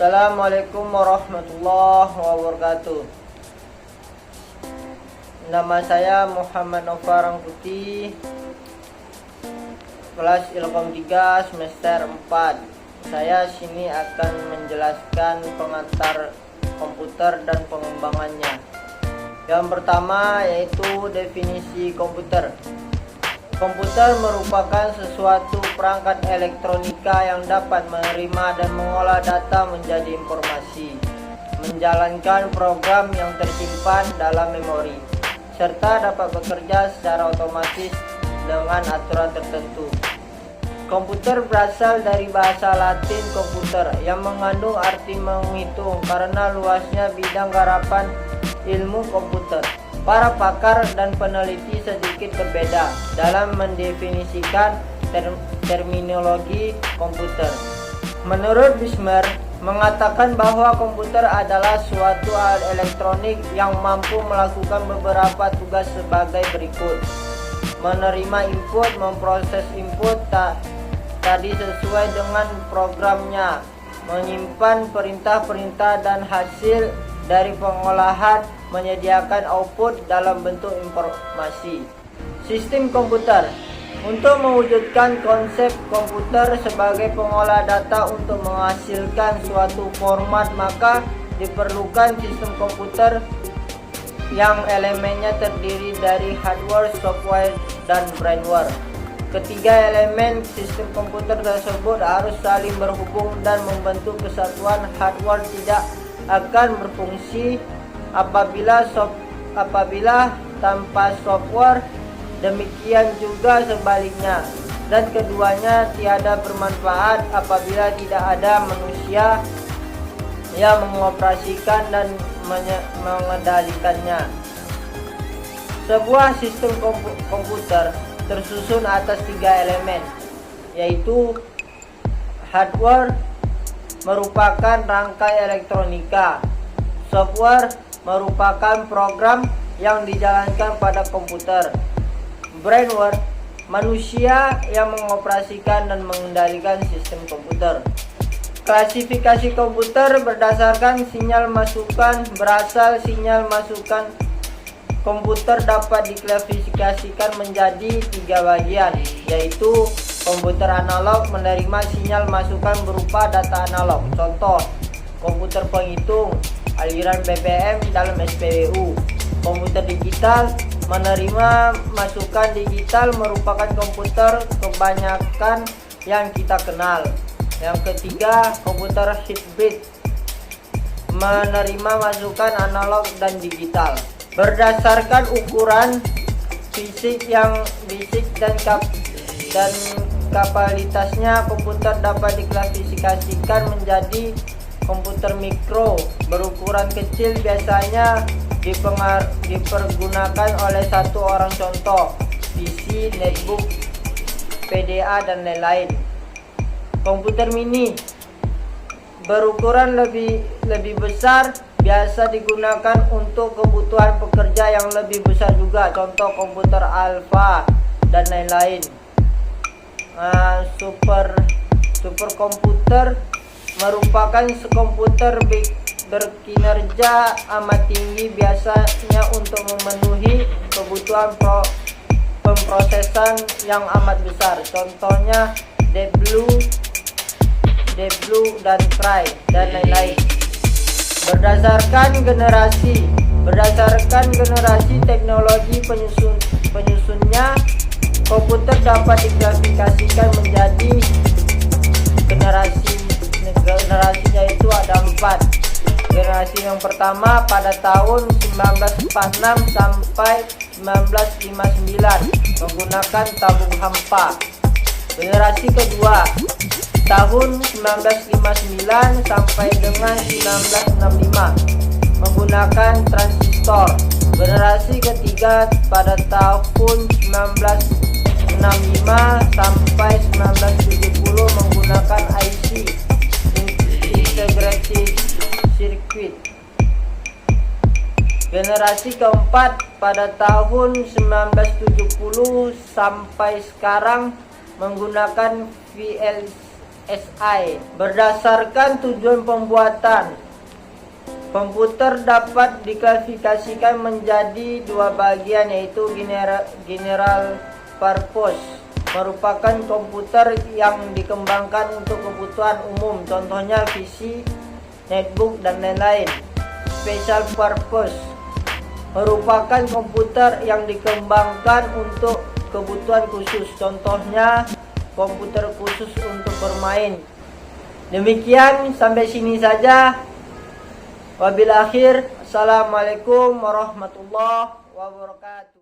Assalamualaikum warahmatullahi wabarakatuh. Nama saya Muhammad Nova Rangkuti, kelas Ilkom 3 semester 4. Saya sini akan menjelaskan pengantar komputer dan pengembangannya. Yang pertama yaitu definisi komputer. Komputer merupakan sesuatu perangkat elektronika yang dapat menerima dan mengolah data menjadi informasi, menjalankan program yang tersimpan dalam memori, serta dapat bekerja secara otomatis dengan aturan tertentu. Komputer berasal dari bahasa Latin komputer yang mengandung arti menghitung karena luasnya bidang garapan ilmu komputer. Para pakar dan peneliti sedikit berbeda dalam mendefinisikan terminologi komputer. Menurut Bismer, mengatakan bahwa komputer adalah suatu alat elektronik yang mampu melakukan beberapa tugas sebagai berikut: menerima input, memproses input tadi sesuai dengan programnya, menyimpan perintah-perintah dan hasil dari pengolahan, menyediakan output dalam bentuk informasi. Sistem komputer. Untuk mewujudkan konsep komputer sebagai pengolah data untuk menghasilkan suatu format, maka diperlukan sistem komputer yang elemennya terdiri dari hardware, software, dan firmware. Ketiga elemen sistem komputer tersebut harus saling berhubung dan membentuk kesatuan. Hardware tidak akan berfungsi apabila tanpa software, demikian juga sebaliknya, dan keduanya tiada bermanfaat apabila tidak ada manusia yang mengoperasikan dan mengendalikannya. Sebuah sistem komputer tersusun atas tiga elemen, yaitu hardware merupakan rangkai elektronika, software merupakan program yang dijalankan pada komputer, firmware manusia yang mengoperasikan dan mengendalikan sistem komputer. Klasifikasi komputer berdasarkan sinyal masukan berasal. Sinyal masukan komputer dapat diklasifikasikan menjadi tiga bagian, yaitu komputer analog menerima sinyal masukan berupa data analog, contoh komputer penghitung aliran BBM dalam SPBU. Komputer digital menerima masukan digital merupakan komputer kebanyakan yang kita kenal. Yang ketiga, komputer hybrid menerima masukan analog dan digital. Berdasarkan ukuran fisik dan kapasitasnya, komputer dapat diklasifikasikan menjadi komputer mikro berukuran kecil, biasanya dipergunakan oleh satu orang, contoh PC, netbook, PDA, dan lain-lain. Komputer mini berukuran lebih besar, biasa digunakan untuk kebutuhan pekerja yang lebih besar juga, contoh komputer alpha dan lain-lain. Superkomputer merupakan komputer berkinerja amat tinggi, biasanya untuk memenuhi kebutuhan pemrosesan yang amat besar, contohnya Deep Blue dan Cray dan lain-lain. Berdasarkan generasi teknologi penyusunnya, komputer dapat diklasifikasikan menjadi generasinya itu ada 4. Generasi yang pertama pada tahun 1946 sampai 1959 menggunakan tabung hampa. Generasi kedua tahun 1959 sampai dengan 1965 menggunakan transistor. Generasi ketiga pada tahun 1965 sampai 1970 menggunakan IC, integrated circuit. Generasi keempat pada tahun 1970 sampai sekarang menggunakan SI. Berdasarkan tujuan pembuatan, komputer dapat diklasifikasikan menjadi dua bagian, yaitu general purpose, merupakan komputer yang dikembangkan untuk kebutuhan umum, contohnya PC, netbook, dan lain-lain. Special purpose merupakan komputer yang dikembangkan untuk kebutuhan khusus, contohnya komputer khusus untuk bermain. Demikian, sampai sini saja. Wabil akhir, assalamualaikum warahmatullahi wabarakatuh.